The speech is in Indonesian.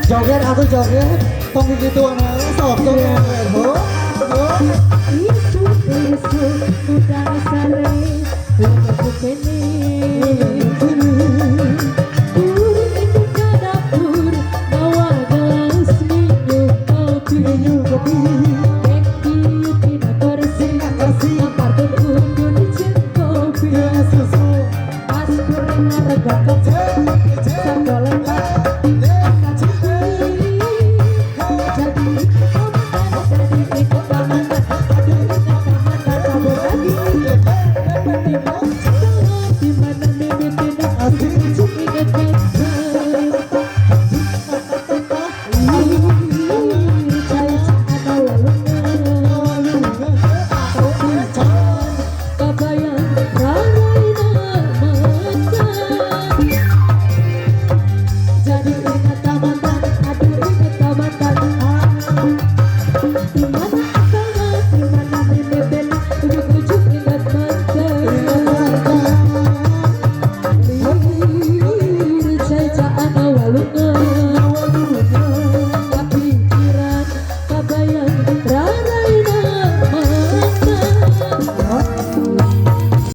Joget atau joget, tong gitu anak sok joget, ho. Isu udah sare, lepas kene. Itu ke dapur, bawa gelas minum kopi. Keki tidak bersih, apartemen kudu dicek kopi. Pas kurang rega kopi, sambil lengkap. Walungan